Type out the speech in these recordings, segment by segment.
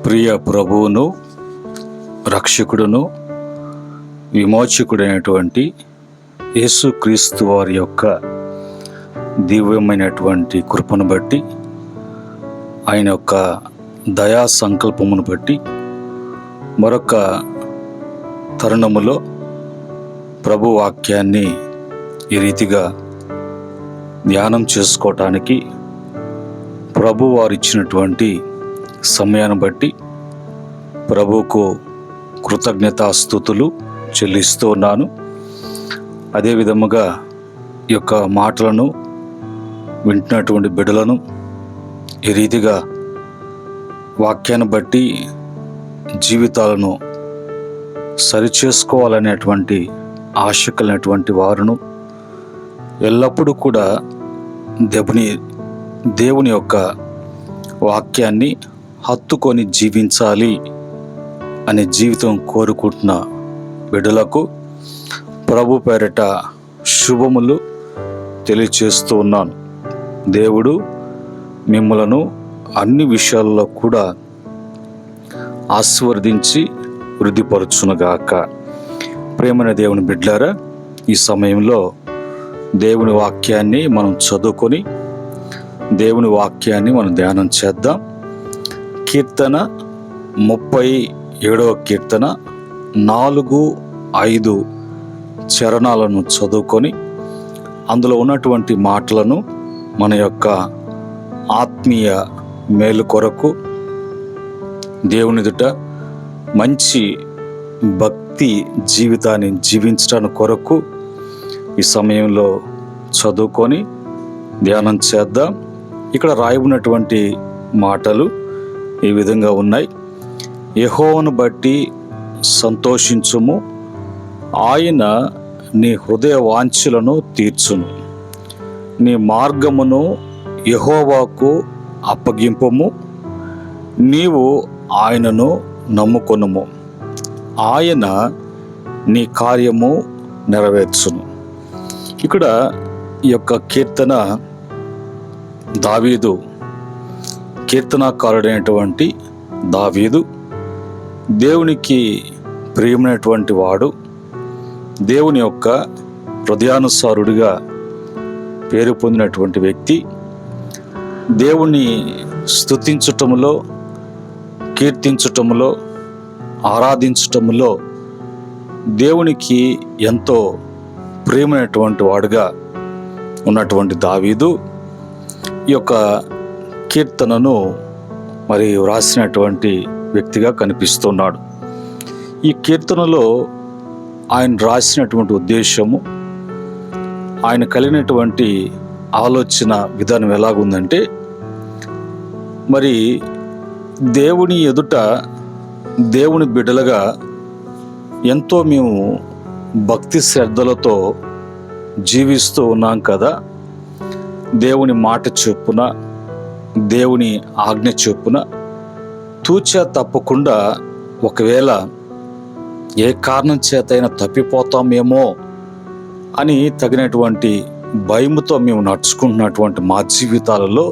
ప్రియ ప్రభువును, రక్షకుడును, విమోచకుడైనటువంటి యేసుక్రీస్తు వారి యొక్క దివ్యమైనటువంటి కృపను బట్టి, ఆయన యొక్క దయా సంకల్పమును బట్టి మరొక తరుణములో ప్రభు వాక్యాన్ని ఈ రీతిగా ధ్యానం చేసుకోవటానికి ప్రభు వారు ఇచ్చినటువంటి సమయాన్ని బట్టి ప్రభువుకు కృతజ్ఞతాస్తుతులు చెల్లిస్తూ ఉన్నాను. అదేవిధముగా ఈ యొక్క మాటలను వింటున్నటువంటి బిడ్డలను ఈ రీతిగా వాక్యాన్ని బట్టి జీవితాలను సరిచేసుకోవాలనేటువంటి ఆశ కలిగినటువంటి వారును ఎల్లప్పుడూ కూడా దేవుని యొక్క వాక్యాన్ని హత్తుకొని జీవించాలి అనే జీవితం కోరుకుంటున్న బిడ్డలకు ప్రభు పేరిట శుభములు తెలియచేస్తూ ఉన్నాను. దేవుడు మిమ్మలను అన్ని విషయాల్లో కూడా ఆశీర్వదించి వృద్ధిపరచునుగాక. ప్రేమైన దేవుని బిడ్డలారా, ఈ సమయంలో దేవుని వాక్యాన్ని మనం చదువుకొని దేవుని వాక్యాన్ని మనం ధ్యానం చేద్దాం. కీర్తన 37వ కీర్తన 4-5 చరణాలను చదువుకొని అందులో ఉన్నటువంటి మాటలను మన యొక్క ఆత్మీయ మేలు కొరకు దేవుని ఎదుట మంచి భక్తి జీవితాన్ని జీవించడానికి కొరకు ఈ సమయంలో చదువుకొని ధ్యానం చేద్దాం. ఇక్కడ రాయబడినటువంటి మాటలు ఈ విధంగా ఉన్నాయి. యెహోవాను బట్టి సంతోషించుము, ఆయన నీ హృదయ వాంఛలను తీర్చును. నీ మార్గమును యెహోవాకు అప్పగింపుము, నీవు ఆయనను నమ్ముకొనుము, ఆయన నీ కార్యము నెరవేర్చును. ఇక్కడ ఈ యొక్క కీర్తన దావీదు, కీర్తనాకారుడైనటువంటి దావీదు దేవునికి ప్రియమైనటువంటి వాడు, దేవుని యొక్క హృదయానుసారుడిగా పేరు పొందినటువంటి వ్యక్తి. దేవుని స్తుతించటములో, కీర్తించటములో, ఆరాధించటములో దేవునికి ఎంతో ప్రియమైనటువంటి వాడుగా ఉన్నటువంటి దావీదు ఈ యొక్క కీర్తనను మరి వ్రాసినటువంటి వ్యక్తిగా కనిపిస్తున్నాడు. ఈ కీర్తనలో ఆయన రాసినటువంటి ఉద్దేశము, ఆయన కలిగినటువంటి ఆలోచన విధానం ఎలాగుందంటే, మరి దేవుని ఎదుట దేవుని బిడ్డలుగా ఎంతో మేము భక్తి శ్రద్ధలతో జీవిస్తూ ఉన్నాం కదా. దేవుని మాట చొప్పున, దేవుని ఆజ్ఞ చొప్పున తూచా తప్పకుండా ఒకవేళ ఏ కారణం చేతైనా తప్పిపోతామేమో అని తగినటువంటి భయముతో మేము నడుచుకుంటున్నటువంటి మా జీవితాలలో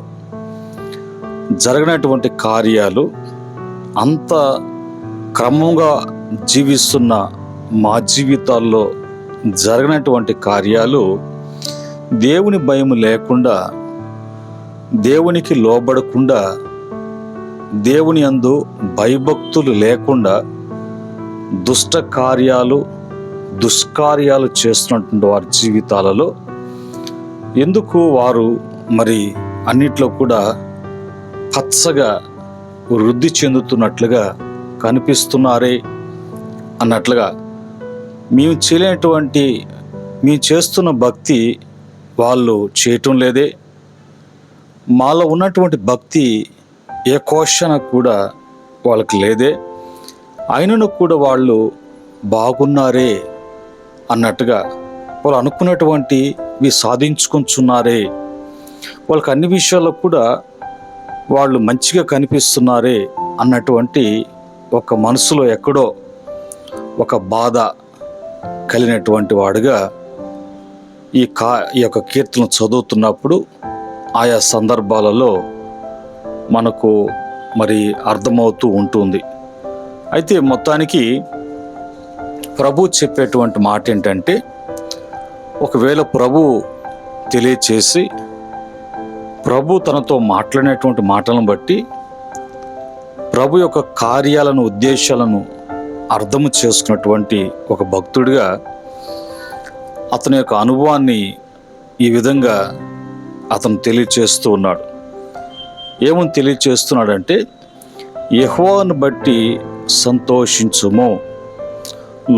జరగనటువంటి కార్యాలు, అంత క్రమంగా జీవిస్తున్న మా జీవితాల్లో జరగనటువంటి కార్యాలు దేవుని భయం లేకుండా, దేవునికి లోబడకుండా, దేవుని యందు భయభక్తులు లేకుండా దుష్ట కార్యాలు, దుష్కార్యాలు చేస్తున్నటువంటి వారి జీవితాలలో ఎందుకు వారు మరి అన్నిట్లో కూడా పచ్చగా వృద్ధి చెందుతున్నట్లుగా కనిపిస్తున్నారే అన్నట్లుగా, మేము చేస్తున్న భక్తి వాళ్ళు చేయటం లేదే, మాలో ఉన్నటువంటి భక్తి ఏ కోశన కూడా వాళ్ళకి లేదే, అయినను కూడా వాళ్ళు బాగున్నారే అన్నట్టుగా, వాళ్ళు అనుకున్నటువంటివి సాధించుకుంటున్నారే, వాళ్ళకి అన్ని విషయాల్లో కూడా వాళ్ళు మంచిగా కనిపిస్తున్నారే అన్నటువంటి ఒక మనసులో ఎక్కడో ఒక బాధ కలిగినటువంటి వాడుగా ఈ యొక్క కీర్తన చదువుతున్నప్పుడు ఆయా సందర్భాలలో మనకు మరి అర్థమవుతూ ఉంటుంది. అయితే మొత్తానికి ప్రభు చెప్పేటువంటి మాట ఏంటంటే, ఒకవేళ ప్రభు తెలియచేసి ప్రభు తనతో మాట్లాడినటువంటి మాటలను బట్టి ప్రభు యొక్క కార్యాలను, ఉద్దేశాలను అర్థము చేసుకున్నటువంటి ఒక భక్తుడిగా అతని యొక్క అనుభవాన్ని ఈ విధంగా అతను తెలియచేస్తూ ఉన్నాడు. ఏమని తెలియచేస్తున్నాడంటే, యెహోవాను బట్టి సంతోషించుము.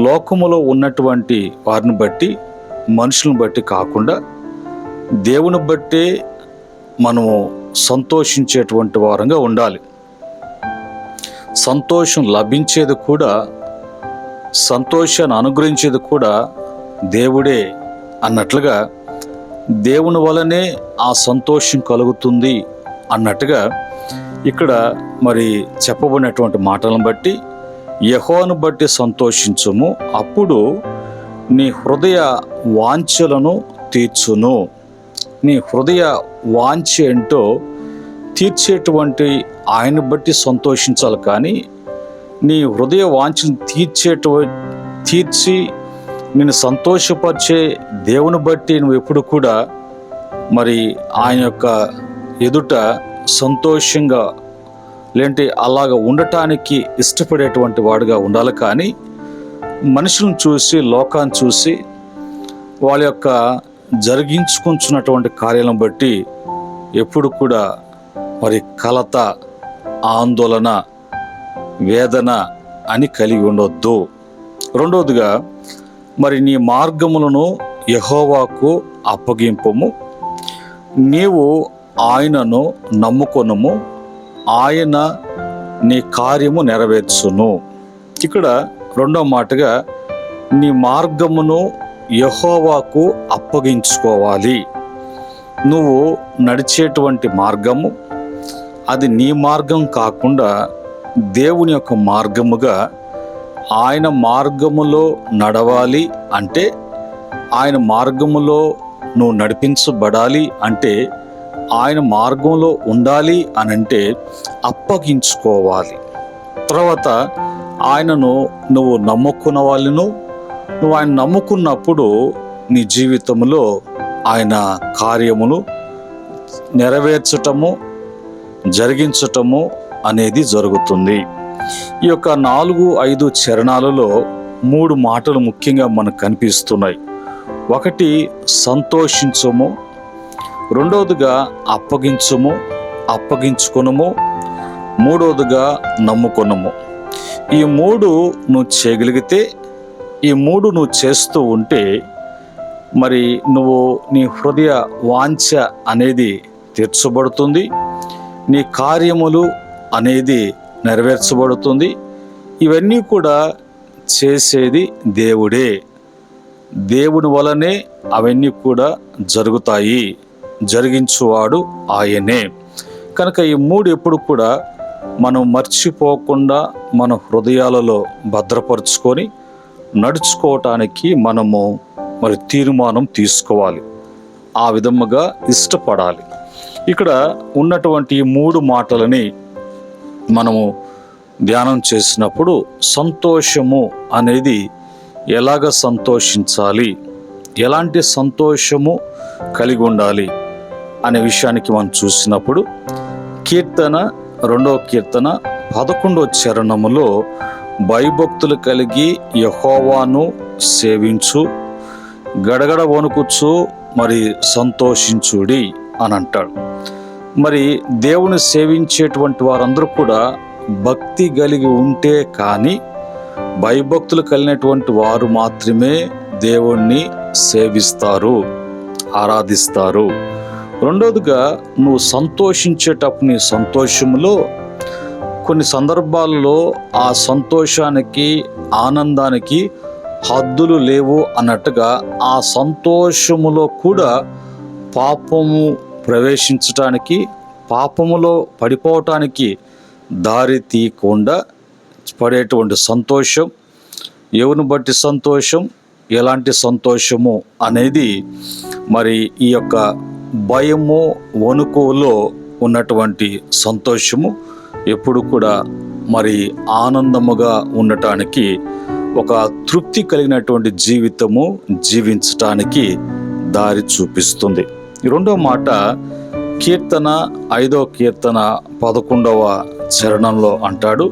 లోకములో ఉన్నటువంటి వారిని బట్టి, మనుషులను బట్టి కాకుండా దేవుని బట్టే మనము సంతోషించేటువంటి వారంగా ఉండాలి. సంతోషం లభించేది కూడా, సంతోషాన్ని అనుగ్రహించేది కూడా దేవుడే అన్నట్లుగా, దేవుని వలనే ఆ సంతోషం కలుగుతుంది అన్నట్టుగా ఇక్కడ మరి చెప్పబడినటువంటి మాటలను బట్టి యెహోవాను బట్టి సంతోషించుము, అప్పుడు నీ హృదయ వాంఛలను తీర్చును. నీ హృదయ వాంఛ ఏంటో తీర్చేటువంటి ఆయన బట్టి సంతోషించాలి. కానీ నీ హృదయ వాంఛను తీర్చి నేను సంతోషపరిచే దేవుని బట్టి నువ్వు ఎప్పుడు కూడా మరి ఆయన యొక్క ఎదుట సంతోషంగా లేంటే అలాగ ఉండటానికి ఇష్టపడేటువంటి వాడుగా ఉండాలి. కానీ మనుషులను చూసి, లోకాన్ని చూసి, వాళ్ళ యొక్క జరిగించుకుంటున్నటువంటి కార్యాలను బట్టి ఎప్పుడు కూడా మరి కలత, ఆందోళన, వేదన అని కలిగి ఉండొద్దు. రెండవదిగా, మరి నీ మార్గములను యెహోవాకు అప్పగింపుము, నీవు ఆయనను నమ్ముకొనుము, ఆయన నీ కార్యము నెరవేర్చును. ఇక్కడ రెండవ మాటగా నీ మార్గమును యెహోవాకు అప్పగించుకోవాలి. నువ్వు నడిచేటువంటి మార్గము అది నీ మార్గం కాకుండా దేవుని యొక్క మార్గముగా, ఆయన మార్గములో నడవాలి అంటే, ఆయన మార్గములో నువ్వు నడిపించబడాలి అంటే, ఆయన మార్గంలో ఉండాలి అని అంటే అప్పగించుకోవాలి. తర్వాత ఆయనను నువ్వు నమ్ముకున్న వాళ్ళను, నువ్వు ఆయన నమ్ముకున్నప్పుడు నీ జీవితంలో ఆయన కార్యమును నెరవేర్చటము, జరిగించటము అనేది జరుగుతుంది. ఈ యొక్క 4-5 చరణాలలో 3 మాటలు ముఖ్యంగా మనకు కనిపిస్తున్నాయి. ఒకటి సంతోషించుము, రెండవదిగా అప్పగించుము, అప్పగించుకొనుము, మూడవదిగా నమ్ముకొనుము. ఈ 3 నువ్వు చేయగలిగితే, ఈ 3 నువ్వు చేస్తూ ఉంటే మరి నువ్వు నీ హృదయ వాంఛ అనేది తీర్చబడుతుంది, నీ కార్యములు అనేది నెరవేర్చబడుతుంది. ఇవన్నీ కూడా చేసేది దేవుడే, దేవుని వలనే అవన్నీ కూడా జరుగుతాయి, జరిగించువాడు ఆయనే. కనుక ఈ 3 ఎప్పుడు కూడా మనం మర్చిపోకుండా మన హృదయాలలో భద్రపరుచుకొని నడుచుకోవటానికి మనము మరి తీర్మానం తీసుకోవాలి, ఆ విధముగా ఇష్టపడాలి. ఇక్కడ ఉన్నటువంటి ఈ 3 మాటలని మనము ధ్యానం చేసినప్పుడు సంతోషము అనేది ఎలాగ సంతోషించాలి, ఎలాంటి సంతోషము కలిగి ఉండాలి అనే విషయానికి మనం చూసినప్పుడు, కీర్తన 2వ కీర్తన 11వ చరణములో భయభక్తులు కలిగి యెహోవాను సేవించు, గడగడ వణుకుచు మరి సంతోషించుడి అని అంటాడు. మరి దేవుని సేవించేటువంటి వారందరూ కూడా భక్తి కలిగి ఉంటే కానీ, భయభక్తులు కలిగినటువంటి వారు మాత్రమే దేవుణ్ణి సేవిస్తారు, ఆరాధిస్తారు. రెండవదిగా, నువ్వు సంతోషించేటప్పుడు నీ సంతోషంలో కొన్ని సందర్భాల్లో ఆ సంతోషానికి, ఆనందానికి హద్దులు లేవు అన్నట్టుగా ఆ సంతోషములో కూడా పాపము ప్రవేశించటానికి, పాపములో పడిపోవటానికి దారి తీయకుండా పడేటువంటి సంతోషం, ఎవరిని బట్టి సంతోషం, ఎలాంటి సంతోషము అనేది మరి ఈ యొక్క భయము, వణుకులో ఉన్నటువంటి సంతోషము ఎప్పుడు కూడా మరి ఆనందముగా ఉండటానికి, ఒక తృప్తి కలిగినటువంటి జీవితము జీవించటానికి దారి చూపిస్తుంది. ఈ రెండో మాట కీర్తన 5వ కీర్తన 11వ చరణంలో అంటాడు,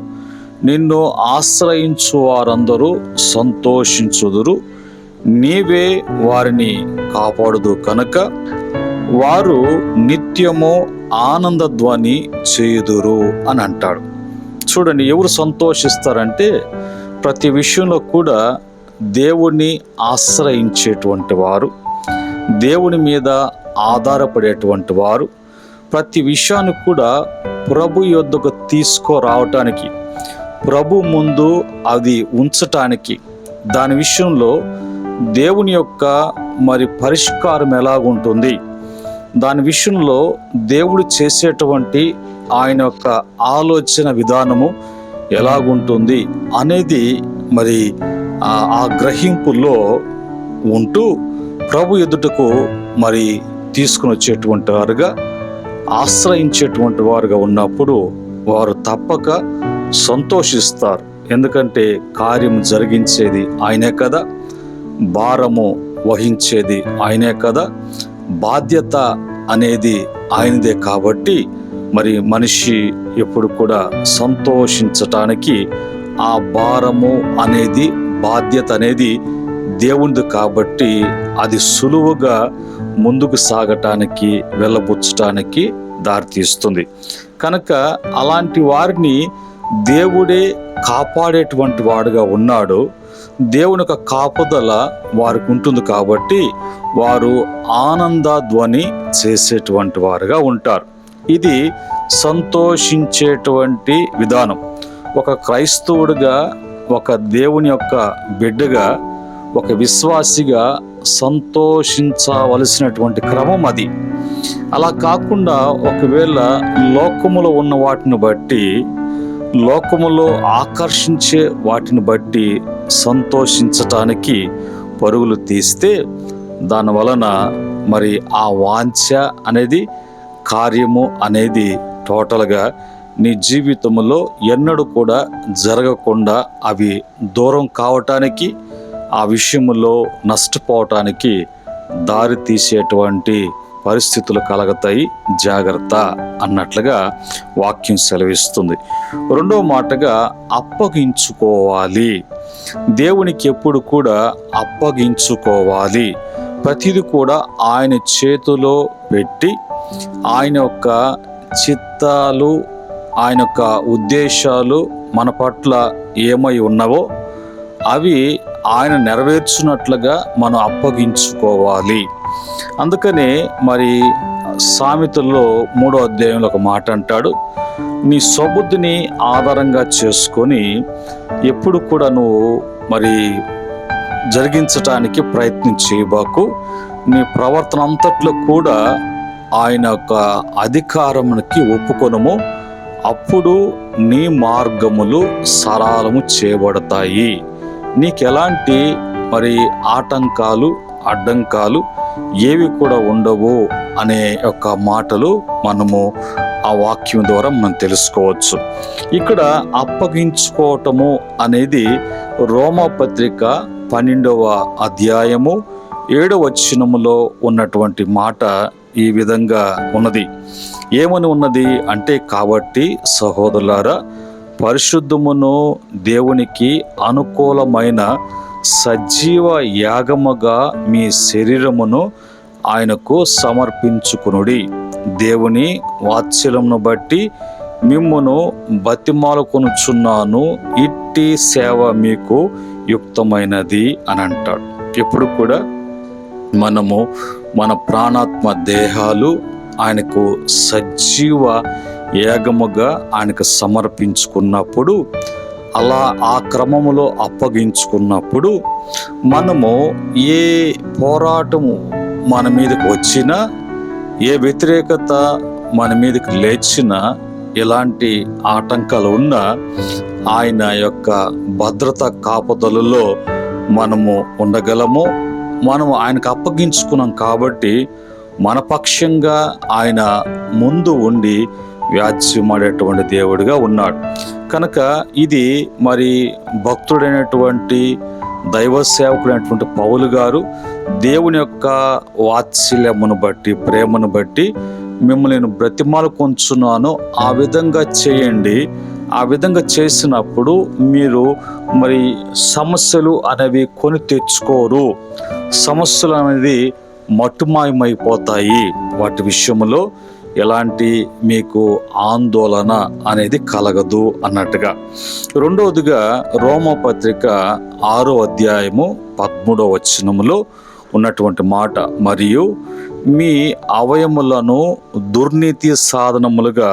నిన్ను ఆశ్రయించు వారందరూ సంతోషించుదురు, నీవే వారిని కాపాడుదు కనుక వారు నిత్యము ఆనందధ్వని చేయుదురు అని అంటాడు. చూడండి, ఎవరు సంతోషిస్తారంటే ప్రతి విషయంలో కూడా దేవుణ్ణి ఆశ్రయించేటువంటి వారు, దేవుని మీద ఆధారపడేటువంటి వారు, ప్రతి విషయాన్ని కూడా ప్రభు యొద్దకు తీసుకురావటానికి, ప్రభు ముందు అది ఉంచటానికి, దాని విషయంలో దేవుని యొక్క మరి పరిష్కారం ఎలాగుంటుంది, దాని విషయంలో దేవుడు చేసేటువంటి ఆయన యొక్క ఆలోచన విధానము ఎలాగుంటుంది అనేది మరి ఆ గ్రహింపులో ఉంటూ ప్రభు ఎదుటకు మరి తీసుకుని వచ్చేటువంటి వారుగా, ఆశ్రయించేటువంటి వారుగా ఉన్నప్పుడు వారు తప్పక సంతోషిస్తారు. ఎందుకంటే కార్యం జరిగించేది ఆయనే కదా, భారము వహించేది ఆయనే కదా, బాధ్యత అనేది ఆయనదే. కాబట్టి మరి మనిషి ఎప్పుడు కూడా సంతోషించటానికి ఆ భారము అనేది, బాధ్యత అనేది దేవునిది కాబట్టి అది సులువుగా ముందుకు సాగటానికి, వెళ్ళబుచ్చటానికి దారితీస్తుంది. కనుక అలాంటి వారిని దేవుడే కాపాడేటువంటి వాడుగా ఉన్నాడు. దేవుని యొక్క కాపుదల వారికి ఉంటుంది కాబట్టి వారు ఆనంద ధ్వని చేసేటువంటి వారుగా ఉంటారు. ఇది సంతోషించేటువంటి విధానం. ఒక క్రైస్తవుడిగా, ఒక దేవుని యొక్క బిడ్డగా, ఒక విశ్వాసిగా సంతోషించవలసినటువంటి క్రమం అది. అలా కాకుండా ఒకవేళ లోకములో ఉన్న వాటిని బట్టి, లోకములో ఆకర్షించే వాటిని బట్టి సంతోషించటానికి పరుగులు తీస్తే దాని వలన మరి ఆ వాంఛ అనేది, కార్యము అనేది టోటల్గా నీ జీవితంలో ఎన్నడూ కూడా జరగకుండా అవి దూరం కావటానికి, ఆ విషయంలో నష్టపోవటానికి దారి తీసేటువంటి పరిస్థితులు కలుగుతాయి. జాగ్రత్త అన్నట్లుగా వాక్యం సెలవిస్తుంది. రెండో మాటగా అప్పగించుకోవాలి. దేవునికి ఎప్పుడు కూడా అప్పగించుకోవాలి. ప్రతిది కూడా ఆయన చేతిలో పెట్టి ఆయన యొక్క చిత్తాలు, ఆయన యొక్క ఉద్దేశాలు మన పట్ల ఏమై ఉన్నవో అవి ఆయన నెరవేర్చున్నట్లుగా మనం అప్పగించుకోవాలి. అందుకనే మరి సామెతల్లో 3వ అధ్యాయంలో ఒక మాట అంటాడు, నీ స్వబుద్ధిని ఆధారంగా చేసుకొని ఎప్పుడు కూడా నువ్వు మరి జరిగించటానికి ప్రయత్నం చేయబాకు, నీ ప్రవర్తన అంతట్లో కూడా ఆయన యొక్క అధికారమునికి ఒప్పుకొనుము, అప్పుడు నీ మార్గములు సరళము చేయబడతాయి, నీకెలాంటి మరి ఆటంకాలు, అడ్డంకాలు ఏవి కూడా ఉండవు అనే యొక్క మాటలు మనము ఆ వాక్యం ద్వారా మనం తెలుసుకోవచ్చు. ఇక్కడ అప్పగించుకోవటము అనేది రోమాపత్రిక 12వ అధ్యాయము 7వ వచనములో ఉన్నటువంటి మాట ఈ విధంగా ఉన్నది. ఏమని ఉన్నది అంటే, కాబట్టి సహోదరులారా, పరిశుద్ధమును దేవునికి అనుకూలమైన సజీవ యాగముగా మీ శరీరమును ఆయనకు సమర్పించుకునుడి. దేవుని వాత్సల్యమును బట్టి మిమ్మును బతిమాలుకొనుచున్నాను, ఇట్టి సేవ మీకు యుక్తమైనది అని అంటాడు. ఎప్పుడు కూడా మనము మన ప్రాణాత్మ దేహాలు ఆయనకు సజీవ యాగముగా ఆయనకు సమర్పించుకున్నప్పుడు, అలా ఆ క్రమములో అప్పగించుకున్నప్పుడు మనము ఏ పోరాటము మన మీదకి వచ్చినా, ఏ వ్యతిరేకత మన మీదకి లేచినా, ఎలాంటి ఆటంకాలు ఉన్నా ఆయన యొక్క భద్రత కాపుదలలో మనము ఉండగలము. మనము ఆయనకు అప్పగించుకున్నాం కాబట్టి మన పక్షంగా ఆయన ముందు ఉండి వ్యాజ్యమాడేటువంటి దేవుడిగా ఉన్నాడు. కనుక ఇది మరి భక్తుడైనటువంటి దైవ సేవకుడైనటువంటి పౌలు గారు దేవుని యొక్క వాత్సల్యమును బట్టి, ప్రేమను బట్టి మిమ్మల్ని నేను బ్రతిమాలుకొంచున్నాను, ఆ విధంగా చేయండి. ఆ విధంగా చేసినప్పుడు మీరు మరి సమస్యలు అనేవి కొని తెచ్చుకోరు, సమస్యలు అనేది మట్టుమాయమైపోతాయి, వాటి విషయంలో ఎలాంటి మీకు ఆందోళన అనేది కలగదు అన్నట్టుగా. రెండవదిగా రోమపత్రిక 6వ అధ్యాయము 13వ వచనములో ఉన్నటువంటి మాట, మరియు మీ అవయములను దుర్నీతి సాధనములుగా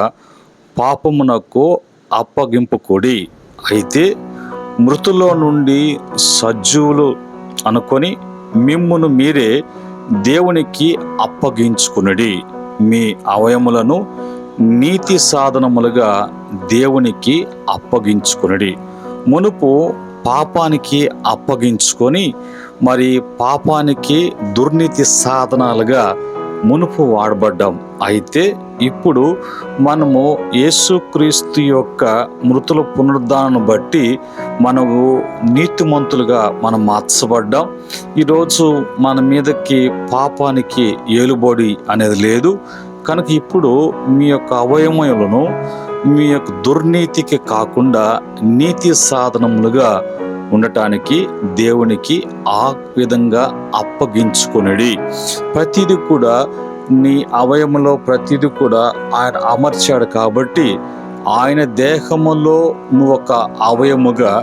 పాపమునకు అప్పగింపుకొడి, అయితే మృతుల్లో నుండి సజీవులు అనుకొని మిమ్మును మీరే దేవునికి అప్పగించుకునడి. మీ అవయములను నీతి సాధనములుగా దేవునికి అప్పగించుకునడి. మునుపు పాపానికి అప్పగించుకొని మరి పాపానికి దుర్నీతి సాధనాలుగా మునుపు వాడబడ్డాం. అయితే ఇప్పుడు మనము యేసుక్రీస్తు యొక్క మృతుల పునరుద్ధానం బట్టి మనము నీతిమంతులుగా మనం మార్చబడ్డాం. ఈరోజు మన మీదకి పాపానికి ఏలుబడి అనేది లేదు. కనుక ఇప్పుడు మీ యొక్క అవయవములను మీ యొక్క దుర్నీతికి కాకుండా నీతి సాధనములుగా ఉండటానికి దేవునికి ఆ విధంగా అప్పగించుకునడి. ప్రతిదీ కూడా నీ అవయములో ప్రతిదీ కూడా ఆయన అమర్చాడు కాబట్టి ఆయన దేహములో నువ్వు ఒక అవయముగా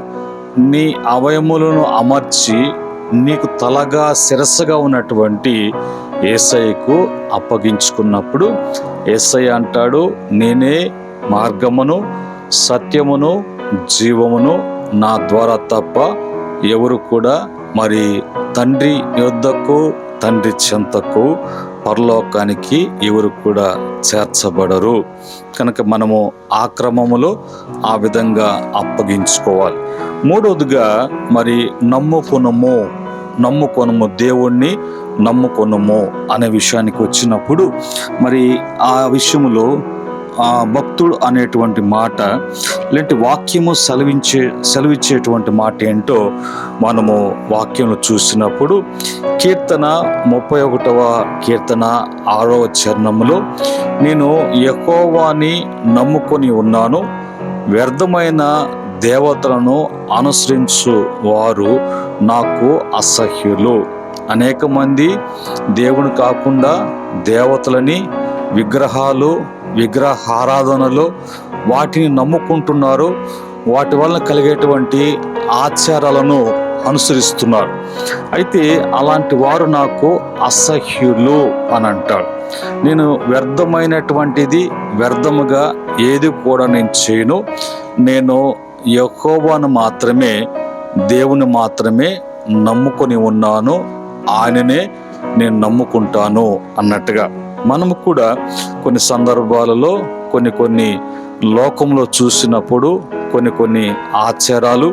నీ అవయములను అమర్చి నీకు తలగా శిరస్సుగా ఉన్నటువంటి యేసయ్యకు అప్పగించుకున్నప్పుడు యేసయ్య అంటాడు, నేనే మార్గమును సత్యమును జీవమును, నా ద్వారా తప్ప ఎవరు కూడా మరి తండ్రి యొద్దకు తండ్రి చెంతకు పరలోకానికి ఎవరు కూడా చేర్చబడరు. కనుక మనము ఆ క్రమములో ఆ విధంగా అప్పగించుకోవాలి. మూడవదిగా మరి నమ్ముకొనుము దేవుణ్ణి నమ్ముకొనుము అనే విషయానికి వచ్చినప్పుడు మరి ఆ విషయంలో భక్తుడు అనేటువంటి మాట లేంటి వాక్యము సెలవిచ్చేటువంటి మాట ఏంటో మనము వాక్యంలో చూసినప్పుడు కీర్తన 31వ కీర్తన 6వ చరణంలో, నేను యెహోవాని నమ్ముకొని ఉన్నాను, వ్యర్థమైన దేవతలను అనుసరించు వారు నాకు అసహ్యులు. అనేక మంది దేవుని కాకుండా దేవతలని, విగ్రహారాధనలో వాటిని నమ్ముకుంటున్నారు. వాటి వలన కలిగేటువంటి ఆచారాలను అనుసరిస్తున్నారు. అయితే అలాంటి వారు నాకు అసహ్యులు అని అంటాడు. నేను వ్యర్థముగా ఏది కూడా నేను చేయను. నేను యెహోవాను మాత్రమే, దేవుని మాత్రమే నమ్ముకొని ఉన్నాను, ఆయననే నేను నమ్ముకుంటాను అన్నట్టుగా. మనము కూడా కొన్ని సందర్భాలలో కొన్ని లోకంలో చూసినప్పుడు కొన్ని ఆచారాలు,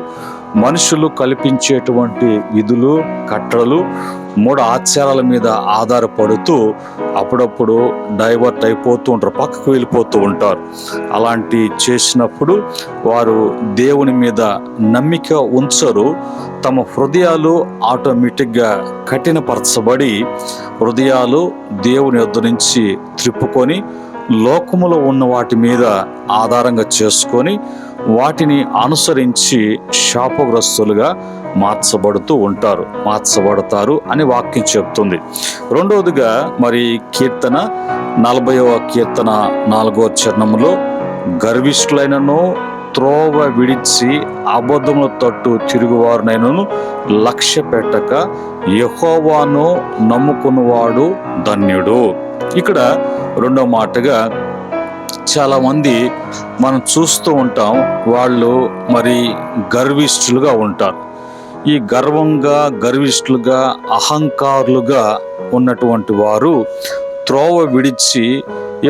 మనుషులు కల్పించేటువంటి విధులు, కట్టడలు, మూడు ఆచారాల మీద ఆధారపడుతూ అప్పుడప్పుడు డైవర్ట్ అయిపోతూ ఉంటారు, పక్కకు వెళ్ళిపోతూ ఉంటారు. అలాంటి చేసినప్పుడు వారు దేవుని మీద నమ్మిక ఉంచరు. తమ హృదయాలు ఆటోమేటిక్గా కఠినపరచబడి హృదయాలు దేవుని యొద్ద నుంచి త్రిప్పుకొని లోకములో ఉన్న వాటి మీద ఆధారంగా చేసుకొని వాటిని అనుసరించి శాపగ్రస్తులుగా మార్చబడతారు అని వాక్యం చెప్తుంది. రెండవదిగా మరి కీర్తన 40వ కీర్తన 4వ చరణంలో, గర్విష్ఠులైనను త్రోవ విడిచి అబద్ధముల తట్టు తిరుగువారునైనను లక్ష్య పెట్టక యెహోవాను నమ్ముకున్నవాడు ధన్యుడు. ఇక్కడ రెండో మాటగా చాలామంది మనం చూస్తూ ఉంటాం, వాళ్ళు మరి గర్విష్ఠులుగా ఉంటారు. ఈ గర్విష్ఠులుగా అహంకారులుగా ఉన్నటువంటి వారు త్రోవ విడిచి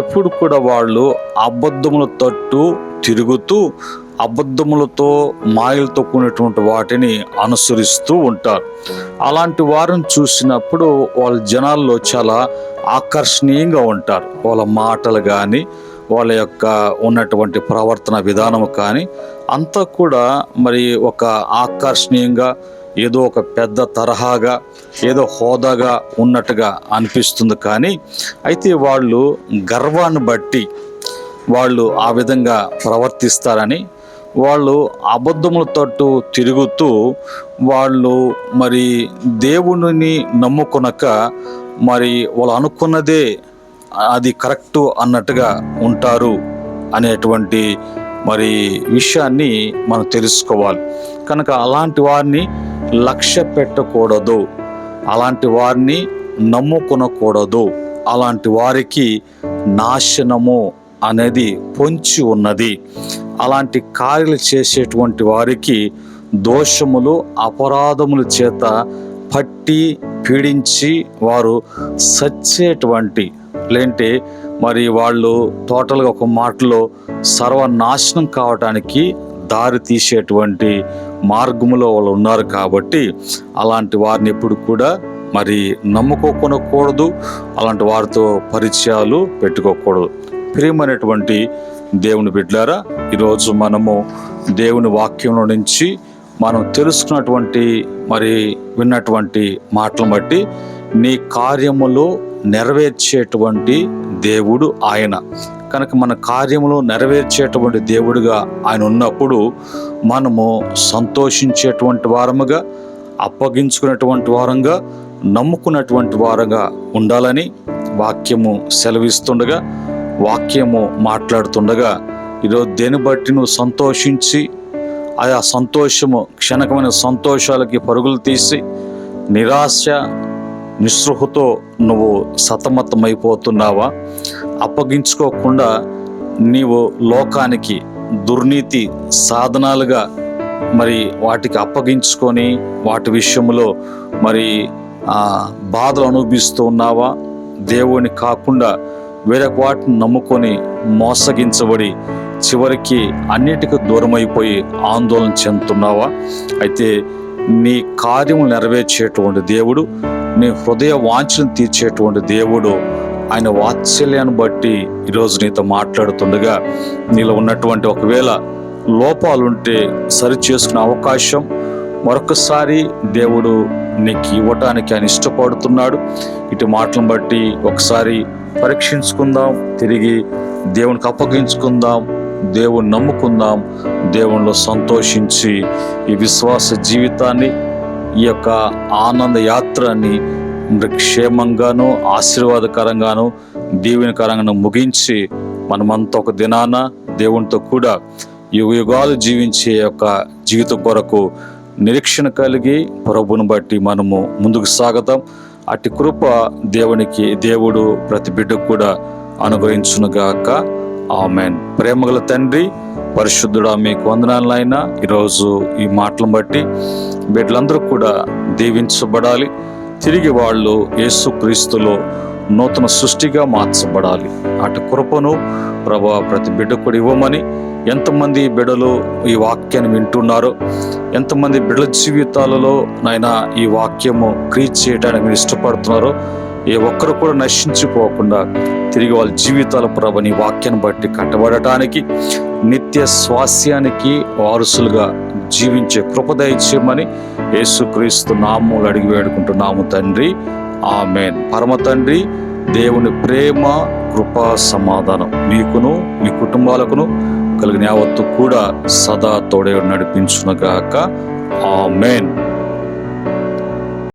ఎప్పుడు కూడా వాళ్ళు అబద్ధముల తట్టు తిరుగుతూ అబద్ధములతో మాయలతో కూడినటువంటి వాటిని అనుసరిస్తూ ఉంటారు. అలాంటి వారిని చూసినప్పుడు వాళ్ళ జనాల్లో చాలా ఆకర్షణీయంగా ఉంటారు. వాళ్ళ మాటలు కానీ, వాళ్ళ యొక్క ఉన్నటువంటి ప్రవర్తన విధానము కానీ అంతా కూడా మరి ఒక ఆకర్షణీయంగా, ఏదో ఒక పెద్ద తరహాగా, ఏదో హోదాగా ఉన్నట్టుగా అనిపిస్తుంది. కానీ అయితే వాళ్ళు గర్వాన్ని బట్టి వాళ్ళు ఆ విధంగా ప్రవర్తిస్తారని, వాళ్ళు అబద్ధముల తట్టు తిరుగుతూ వాళ్ళు మరి దేవుడిని నమ్ముకొనక మరి వాళ్ళు అనుకున్నదే అది కరెక్టు అన్నట్టుగా ఉంటారు అనేటువంటి మరి విషయాన్ని మనం తెలుసుకోవాలి. కనుక అలాంటి వారిని లక్ష్య పెట్టకూడదు, అలాంటి వారిని నమ్ముకొనకూడదు. అలాంటి వారికి నాశనము అనేది పొంచి ఉన్నది. అలాంటి కార్యాలు చేసేటువంటి వారికి దోషములు, అపరాధముల చేత పట్టి పీడించి వారు సచ్చేటువంటి లేంటే మరి వాళ్ళు టోటల్గా ఒక మాటలో సర్వనాశనం కావటానికి దారి తీసేటువంటి మార్గములో వాళ్ళు ఉన్నారు. కాబట్టి అలాంటి వారిని ఎప్పుడు కూడా మరి నమ్ముకోకూడదు, అలాంటి వారితో పరిచయాలు పెట్టుకోకూడదు. ప్రియమైనటువంటి దేవుని బిడ్డలారా, ఈరోజు మనము దేవుని వాక్యంలో నుంచి మనం తెలుసుకున్నటువంటి మరి విన్నటువంటి మాటలను బట్టి నీ కార్యములో నెరవేర్చేటువంటి దేవుడు ఆయన. కనుక మన కార్యములో నెరవేర్చేటువంటి దేవుడిగా ఆయన ఉన్నప్పుడు మనము సంతోషించేటువంటి వారముగా, అప్పగించుకునేటువంటి వారంగా, నమ్ముకున్నటువంటి వారంగా ఉండాలని వాక్యము సెలవిస్తుండగా, వాక్యము మాట్లాడుతుండగా ఈరోజు దేని బట్టి నువ్వు సంతోషించి ఆయా సంతోషము క్షణకమైన సంతోషాలకి పరుగులు తీసి నిరాశ నిస్పృహతో నువ్వు సతమతమైపోతున్నావా? అప్పగించుకోకుండా నీవు లోకానికి దుర్నీతి సాధనాలుగా మరి వాటికి అప్పగించుకొని వాటి విషయంలో మరి బాధలు అనుభవిస్తూ ఉన్నావా? దేవుని కాకుండా వేరే వాటిని నమ్ముకొని మోసగించబడి చివరికి అన్నిటికీ దూరమైపోయి ఆందోళన చెందుతున్నావా? అయితే నీ కార్యములు నెరవేర్చేటువంటి దేవుడు, నీ హృదయ వాంఛను తీర్చేటువంటి దేవుడు, ఆయన వాత్సల్యాన్ని బట్టి ఈరోజు నీతో మాట్లాడుతుండగా నీలో ఉన్నటువంటి ఒకవేళ లోపాలుంటే సరి చేసుకునే అవకాశం మరొకసారి దేవుడు నీకు ఇవ్వటానికి ఆయన ఇష్టపడుతున్నాడు. ఇటు మాటలను బట్టి ఒకసారి పరీక్షించుకుందాం, తిరిగి దేవునికి అప్పగించుకుందాం, దేవుని నమ్ముకుందాం, దేవునిలో సంతోషించి ఈ విశ్వాస జీవితాన్ని, ఈ యొక్క ఆనంద యాత్రని క్షేమంగాను, ఆశీర్వాదకరంగాను, దీవెనకరంగాను ముగించి మనమంతా ఒక దినాన దేవునితో కూడా యుగాలు జీవించే యొక్క జీవితం కొరకు నిరీక్షణ కలిగి ప్రభువును బట్టి మనము ముందుకు సాగుతాం. అట్టి కృప దేవుడు ప్రతి బిడ్డకు కూడా అనుగ్రహించునుగాక. ఆమెన్. ప్రేమగల తండ్రి, పరిశుద్ధుడా, మీకు వందనాలైనా ఈరోజు ఈ మాటలను బట్టి బిడ్డలందరూ కూడా దీవించబడాలి. తిరిగి వాళ్ళు యేసుక్రీస్తులో నూతన సృష్టిగా మార్చబడాలి. అటు కృపను ప్రభువా ప్రతి బిడ్డ కూడా ఇవ్వమని, ఎంతమంది బిడ్డలు ఈ వాక్యాన్ని వింటున్నారో, ఎంతమంది బిడ్డల జీవితాలలో నాయనా ఈ వాక్యము క్రియేట్ చేయడానికి మీరు ఇష్టపడుతున్నారో, ఏ ఒక్కరు కూడా నశించిపోకుండా తిరిగి వాళ్ళ జీవితాల ప్రభు నీ వాక్యాన్ని బట్టి కట్టబడటానికి, నిత్య స్వాస్యానికి వారసులుగా జీవించే కృప దయచేయమని యేసుక్రీస్తు నామములో అడిగి వేడుకుంటున్నాము తండ్రి. ఆమెన్. పరమ తండ్రి దేవుని ప్రేమ, కృప, సమాధానం మీకును మీ కుటుంబాలకును కలిగిన యావత్తు కూడా సదా తోడే నడిపించునుగాక. ఆమెన్.